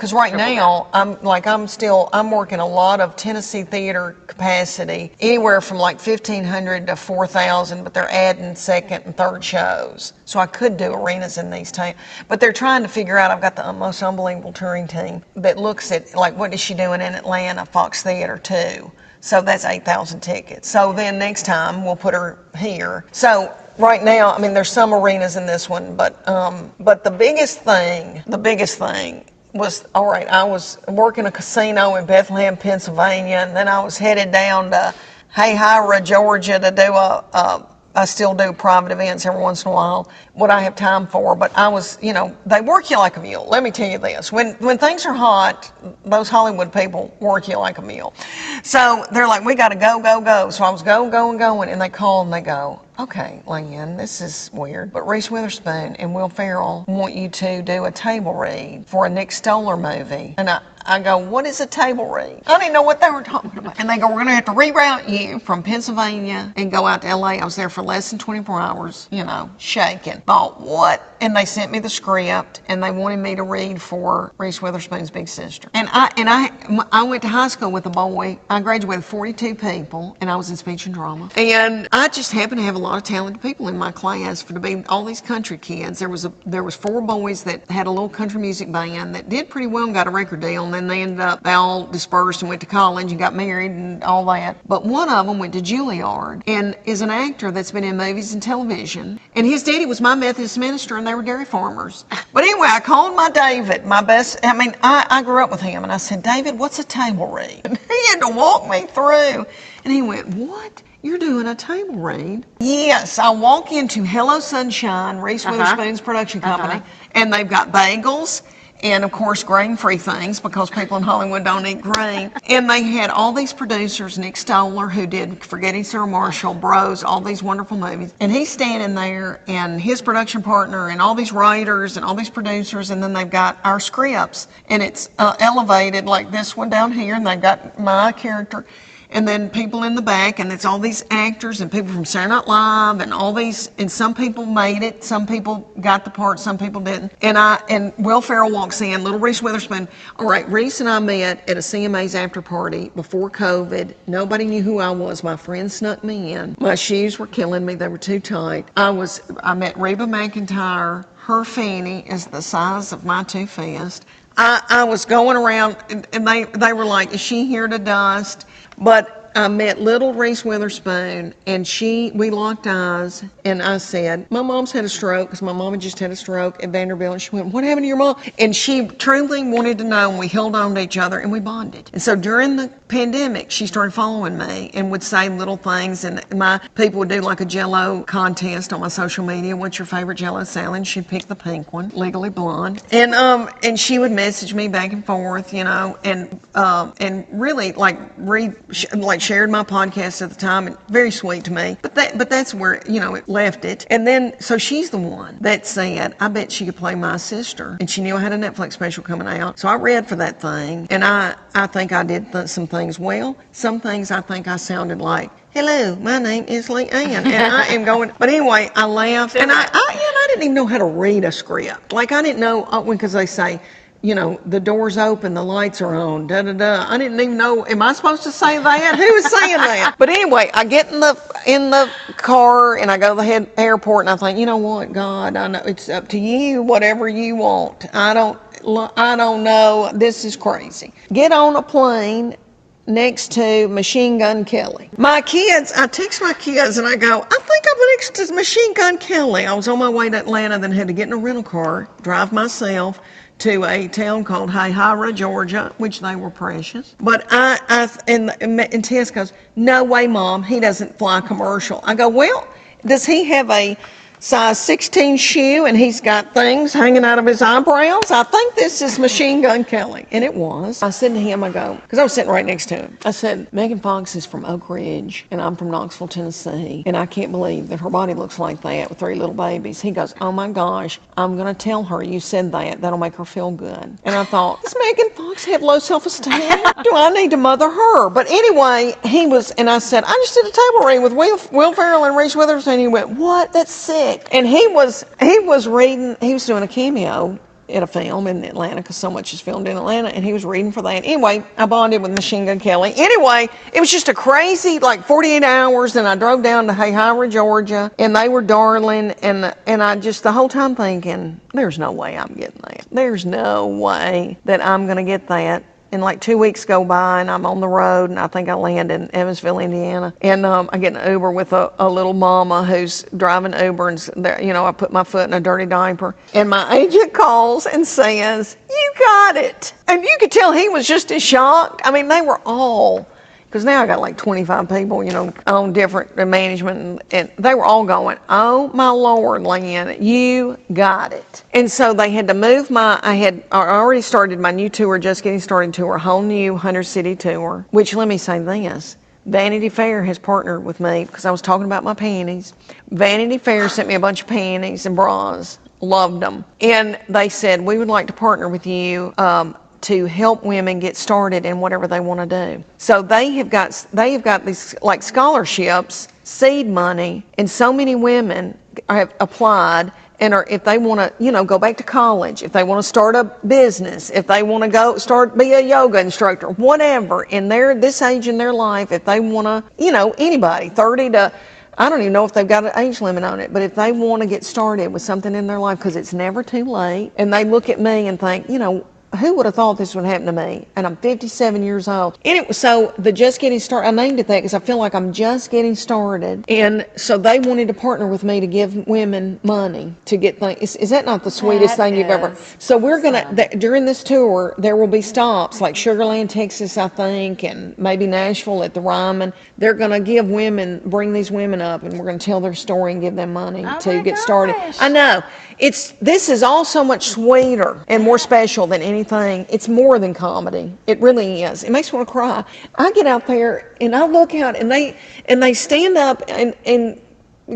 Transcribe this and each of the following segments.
Because right now, I'm working a lot of Tennessee theater capacity, anywhere from like 1,500 to 4,000, but they're adding second and third shows. So I could do arenas in these times. But they're trying to figure out, I've got the most unbelievable touring team that looks at, like, what is she doing in Atlanta, Fox Theater 2? So that's 8,000 tickets. So then next time we'll put her here. So right now, I mean, there's some arenas in this one, but the biggest thing was, all right, I was working a casino in Bethlehem, Pennsylvania, and then I was headed down to Hayhira, Georgia to do I still do private events every once in a while, what I have time for, but I was, they work you like a mule. Let me tell you this, when things are hot, those Hollywood people work you like a mule. So they're like, we got to go, go, go. So I was going, and they call and they go, okay, Leanne, this is weird, but Reese Witherspoon and Will Ferrell want you to do a table read for a Nick Stoller movie. And I go, what is a table read? I didn't know what they were talking about. And they go, we're going to have to reroute you from Pennsylvania and go out to LA. I was there for less than 24 hours, shaking. Thought, what? And they sent me the script, and they wanted me to read for Reese Witherspoon's big sister. And I went to high school with a boy. I graduated 42 people, and I was in speech and drama. And I just happened to have a lot of talented people in my class to be all these country kids. There was 4 boys that had a little country music band that did pretty well and got a record deal, and then they all dispersed and went to college and got married and all that. But one of them went to Juilliard and is an actor that's been in movies and television. And his daddy was my Methodist minister, and they were dairy farmers. But anyway, I called my David, I grew up with him, and I said, David, what's a table read? And he had to walk me through. And he went, what? You're doing a table read? Yes, I walk into Hello Sunshine, Reese Witherspoon's production company, and they've got bagels and, of course, grain-free things because people in Hollywood don't eat grain. And they had all these producers, Nick Stoller, who did Forgetting Sarah Marshall, Bros, all these wonderful movies. And he's standing there, and his production partner, and all these writers, and all these producers, and then they've got our scripts. And it's elevated like this one down here, and they've got my character. And then people in the back, and it's all these actors and people from Saturday Night Live and all these, and some people made it, some people got the part, some people didn't. And Will Ferrell walks in, little Reese Witherspoon. All right, Reese and I met at a CMA's after party before COVID. Nobody knew who I was. My friend snuck me in. My shoes were killing me. They were too tight. I met Reba McEntire. Her fanny is the size of my 2 fists. I was going around, and they were like, is she here to dust? But I met little Reese Witherspoon, and we locked eyes, and I said, my mom's had a stroke, because my mom had just had a stroke at Vanderbilt, and she went, what happened to your mom? And she truly wanted to know, and we held on to each other, and we bonded. And so during the pandemic, she started following me and would say little things, and my people would do like a Jello contest on my social media. What's your favorite Jello salad? She'd pick the pink one, Legally Blonde. And she would message me back and forth, and really shared my podcast at the time, and very sweet to me. But that's where, it left it. And then, so she's the one that said, I bet she could play my sister. And she knew I had a Netflix special coming out. So I read for that thing, and I think I did some things well. Some things I think I sounded like, hello, my name is Leanne, and I am going. But anyway, I laughed, and I didn't even know how to read a script. Like, I didn't know, because they say, the door's open, the lights are on, da-da-da. I didn't even know, am I supposed to say that? Who is saying that? But anyway, I get in the car, and I go to the airport, and I think, you know what, God, I know it's up to you, whatever you want. I don't know. This is crazy. Get on a plane next to Machine Gun Kelly. I text my kids, and I go, I think I'm next to Machine Gun Kelly. I was on my way to Atlanta, then had to get in a rental car, drive myself to a town called Hayhira, Georgia, which they were precious. But and Tess goes, no way, Mom, he doesn't fly commercial. I go, well, does he have a size 16 shoe, and he's got things hanging out of his eyebrows? I think this is Machine Gun Kelly. And it was. I said to him, because I was sitting right next to him, I said, Megan Fox is from Oak Ridge, and I'm from Knoxville, Tennessee, and I can't believe that her body looks like that with 3 little babies. He goes, oh my gosh, I'm going to tell her you said that. That'll make her feel good. And I thought, does Megan Fox have low self-esteem? Do I need to mother her? But anyway, and I said, I just did a table read with Will Ferrell and Reese Witherspoon. He went, what? That's sick. And he was doing a cameo at a film in Atlanta, because so much is filmed in Atlanta, and he was reading for that. Anyway, I bonded with Machine Gun Kelly. Anyway, it was just a crazy, like 48 hours, and I drove down to Hayhira, Georgia, and they were darling, and I just, the whole time thinking, there's no way I'm getting that. There's no way that I'm going to get that. And like 2 weeks go by, and I'm on the road, and I think I land in Evansville, Indiana. And I get an Uber with a little mama who's driving Uber, and I put my foot in a dirty diaper. And my agent calls and says, "You got it." And you could tell he was just as shocked. I mean, they were all, because now I got like 25 people, on different management, and they were all going, "Oh my Lord, Leanne, you got it." And so they had to move I already started my new tour, Just Getting Started tour, a whole new 100-city tour, which, let me say this, Vanity Fair has partnered with me, because I was talking about my panties. Vanity Fair sent me a bunch of panties and bras, loved them. And they said, "We would like to partner with you, to help women get started in whatever they want to do." So they have got these like scholarships, seed money, and so many women have applied, and if they want to, go back to college, if they want to start a business, if they want to be a yoga instructor, whatever, in this age in their life, if they want to, anybody, 30 to, I don't even know if they've got an age limit on it, but if they want to get started with something in their life, because it's never too late, and they look at me and think, who would have thought this would happen to me? And I'm 57 years old. And so the Just Getting Started, I named it that because I feel like I'm just getting started. And so they wanted to partner with me to give women money to get things. Is that not the sweetest thing you've ever? So we're going to, during this tour, there will be stops like Sugar Land, Texas, I think, and maybe Nashville at the Ryman. They're going to bring these women up, and we're going to tell their story and give them money to get started. I know. This is all so much sweeter and more special than anything. It's more than comedy. It really is. It makes me want to cry. I get out there and I look out, and they stand up and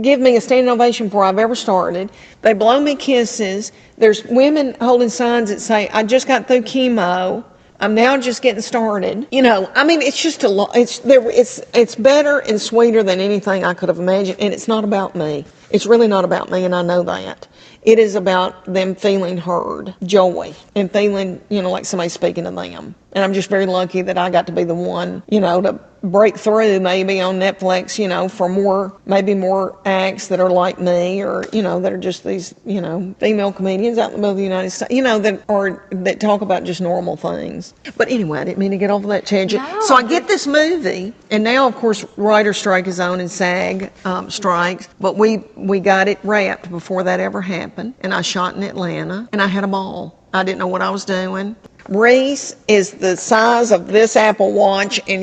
give me a standing ovation before I've ever started. They blow me kisses. There's women holding signs that say, "I just got through chemo. I'm now just getting started." It's just a lot. It's better and sweeter than anything I could have imagined. And it's not about me. It's really not about me, and I know that. It is about them feeling heard, joy, and feeling, like somebody speaking to them. And I'm just very lucky that I got to be the one, to break through maybe on Netflix, for maybe more acts that are like me, or, that are just these, female comedians out in the middle of the United States, that talk about just normal things. But anyway, I didn't mean to get off of that tangent. No. So I get this movie, and now, of course, writer's strike is on and SAG strikes, but we got it wrapped before that ever happened, and I shot in Atlanta, and I had a ball. I didn't know what I was doing. Reese is the size of this Apple Watch, and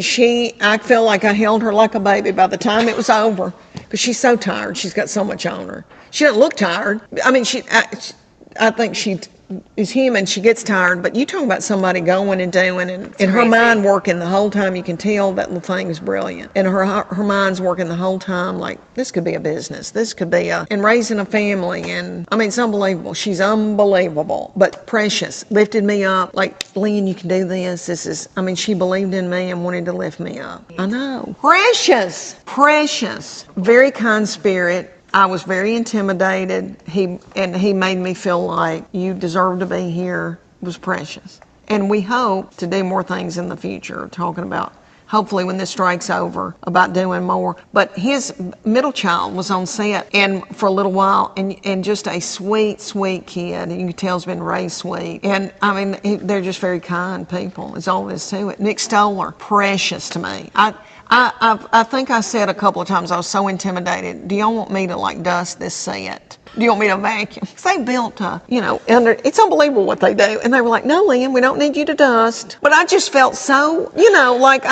I felt like I held her like a baby by the time it was over, because she's so tired. She's got so much on her. She doesn't look tired. I mean, I think she is human. She gets tired, but you talk about somebody going and doing, and her mind working the whole time. You can tell that little thing is brilliant, and her mind's working the whole time. Like, this could be a business. This could be and raising a family, and it's unbelievable. She's unbelievable, but precious. Lifted me up. Like, "Leanne, you can do this. She believed in me and wanted to lift me up." I know. Precious. Very kind spirit. I was very intimidated. He made me feel like you deserve to be here. It was precious. And we hope to do more things in the future, talking about, hopefully when this strike's over, about doing more. But his middle child was on set and for a little while, and just a sweet, sweet kid. And you can tell he's been raised sweet. And they're just very kind people. It's all there is to it. Nick Stoller, precious to me. I think I said a couple of times, I was so intimidated, "Do y'all want me to dust this set? Do you want me to vacuum?" Because they built it's unbelievable what they do. And they were like, "No, Leanne, we don't need you to dust." But I just felt so, like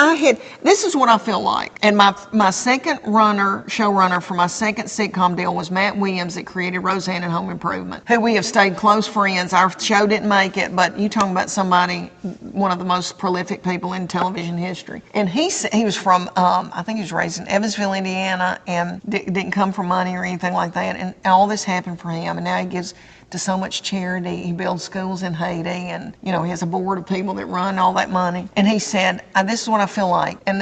this is what I feel like. And my second showrunner for my second sitcom deal was Matt Williams, that created Roseanne and Home Improvement, who we have stayed close friends. Our show didn't make it, but you talking about somebody, one of the most prolific people in television history. And he was from, I think he was raised in Evansville, Indiana, and didn't come from money or anything like that. And all this happened for him, and now he gives to so much charity. He builds schools in Haiti, and he has a board of people that run all that money. And he said, "This is what I feel like, and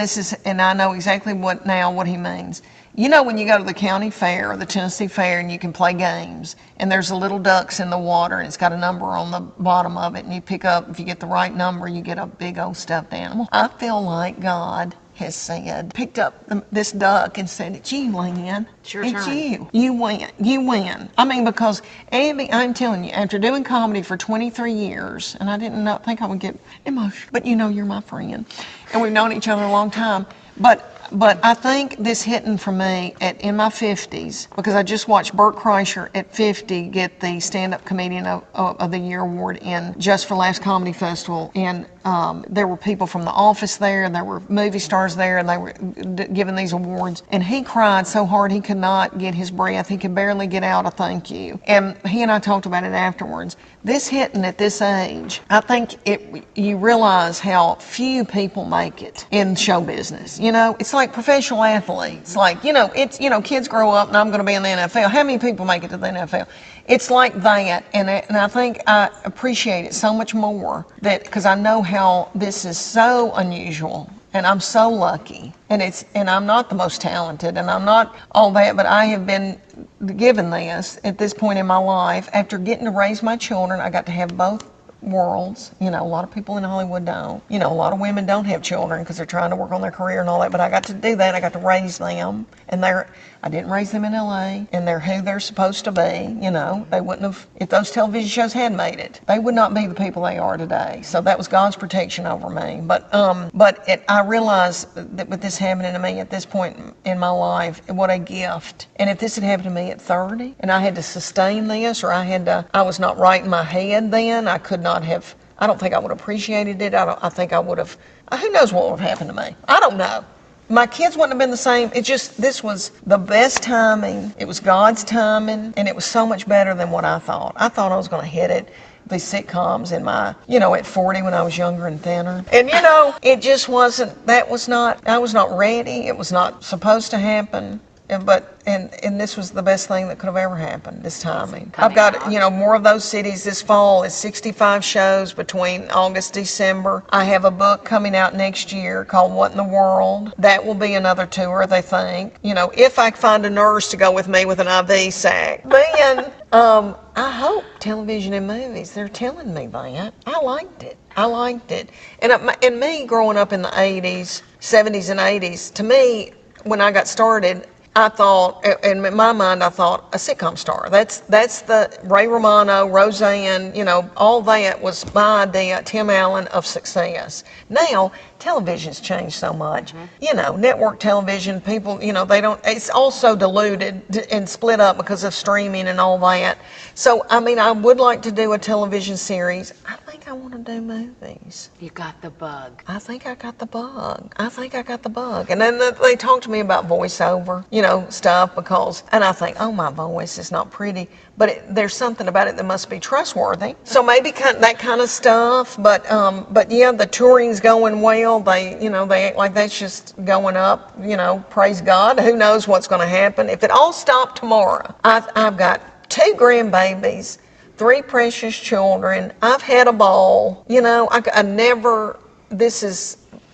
I know exactly what he means. You know when you go to the county fair or the Tennessee fair and you can play games and there's a little ducks in the water and it's got a number on the bottom of it and you pick up, if you get the right number, you get a big old stuffed animal. I feel like God has said, picked up this duck and said, it's you, Leanne. It's your It's turn. you. You win. You win. I mean, because Abby, I'm telling you, after doing comedy for 23 years, and I didn't think I would get emotional, but you know you're my friend, and we've known each other a long time. But I think this hitting for me in my 50s, because I just watched Bert Kreischer at 50 get the Standup Comedian of the Year award in Just for Laughs Comedy Festival, and there were people from The Office there, and there were movie stars there, and they were giving these awards, and he cried so hard he could not get his breath. He could barely get out a thank you. And he and I talked about it afterwards. This hitting at this age, I think you realize how few people make it in show business. You know, it's like professional athletes. Like, kids grow up and I'm going to be in the NFL. How many people make it to the NFL? It's like that, and I think I appreciate it so much more because I know how this is so unusual, and I'm so lucky, and I'm not the most talented, and I'm not all that, but I have been given this at this point in my life. After getting to raise my children, I got to have both worlds. You know, a lot of people in Hollywood don't. You know, a lot of women don't have children because they're trying to work on their career and all that, but I got to do that. I got to raise them, and I didn't raise them in LA, and they're who they're supposed to be. You know, they wouldn't have, if those television shows had made it, they would not be the people they are today. So that was God's protection over me. But I realized that with this happening to me at this point in my life, what a gift. And if this had happened to me at 30, and I had to sustain this, or I was not right in my head then, I could not have, I don't think I would have appreciated it. I think I would have, who knows what would have happened to me. I don't know. My kids wouldn't have been the same. This was the best timing. It was God's timing, and it was so much better than what I thought. I thought I was going to hit it, these sitcoms in my, at 40 when I was younger and thinner. And, it just wasn't, I was not ready. It was not supposed to happen. And this was the best thing that could have ever happened, this timing. I've got, more of those cities this fall. It's 65 shows between August, December. I have a book coming out next year called What in the World? That will be another tour, they think. If I find a nurse to go with me with an IV sac. Then, I hope television and movies, they're telling me that. I liked it. And me growing up in the 80s, 70s and 80s, to me, when I got started, I thought, in my mind, a sitcom star. That's the Ray Romano, Roseanne, all that was my idea, Tim Allen, of success. Now, television's changed so much. Network television, people, they don't, it's also diluted and split up because of streaming and all that. So, I would like to do a television series. I think I want to do movies. You got the bug. I think I got the bug. And then they talk to me about voiceover, stuff and I think, oh, my voice is not pretty, but there's something about it that must be trustworthy. So maybe that kind of stuff, but yeah, the touring's going well. They act like that's just going up, praise God. Who knows what's going to happen. If it all stopped tomorrow, I've got 2 grandbabies, 3 precious children. I've had a ball, I never,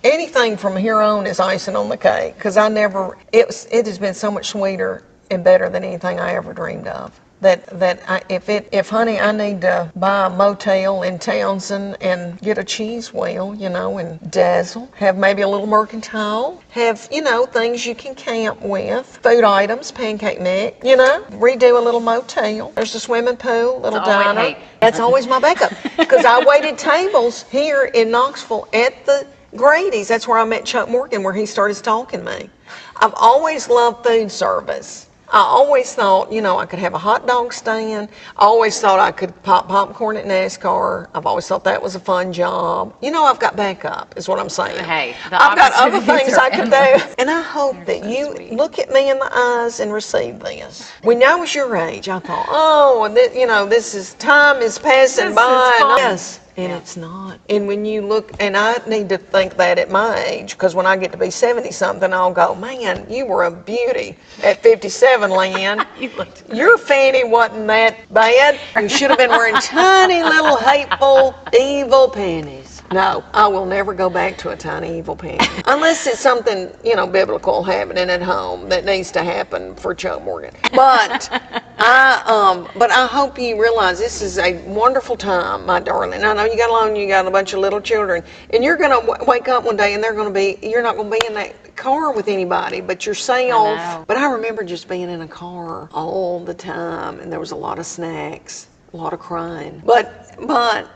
anything from here on is icing on the cake, because it has been so much sweeter and better than anything I ever dreamed of. If honey, I need to buy a motel in Townsend and get a cheese wheel, and dazzle, have maybe a little mercantile, have, things you can camp with, food items, pancake mix, redo a little motel. There's a swimming pool, little diner. That's always my backup, because I waited tables here in Knoxville at the Grady's. That's where I met Chuck Morgan, where he started stalking me. I've always loved food service. I always thought, I could have a hot dog stand. I always thought I could pop popcorn at NASCAR. I've always thought that was a fun job. I've got backup, is what I'm saying. Hey, I've got other things I could do. And I hope that you look at me in the eyes and receive this. When I was your age, I thought, time is passing by. Yes. And it's not. And when you look, and I need to think that at my age, because when I get to be 70-something, I'll go, man, you were a beauty at 57, Leanne. Your fanny wasn't that bad. You should have been wearing tiny little hateful, evil panties. No, I will never go back to a tiny evil panty. Unless it's something, biblical happening at home that needs to happen for Chuck Morgan. But I hope you realize this is a wonderful time, my darling. I know you got alone, you got a bunch of little children, and you're going to wake up one day and you're not going to be in that car with anybody, but you're safe. But I remember just being in a car all the time, and there was a lot of snacks, a lot of crying. But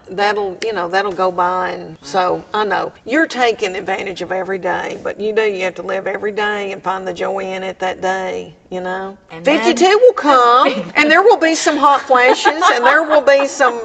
that'll go by, and so I know you're taking advantage of every day, but you have to live every day and find the joy in it that day, And 52 will come, and there will be some hot flashes, and there will be some,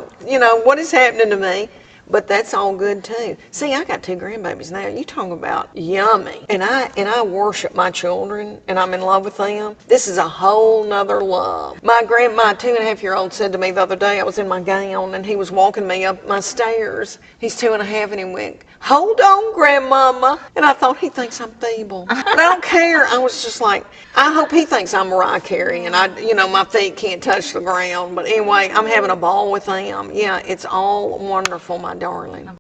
what is happening to me. But that's all good too. See, I got 2 grandbabies now. You talking about yummy. And I worship my children, and I'm in love with them. This is a whole nother love. My 2.5-year-old said to me the other day, I was in my gown, and he was walking me up my stairs. He's 2.5, and he went, "Hold on, grandmama." And I thought, he thinks I'm feeble. But I don't care. I was just like, I hope he thinks I'm Mariah Carey, and my feet can't touch the ground. But anyway, I'm having a ball with them. Yeah, it's all wonderful, my darling.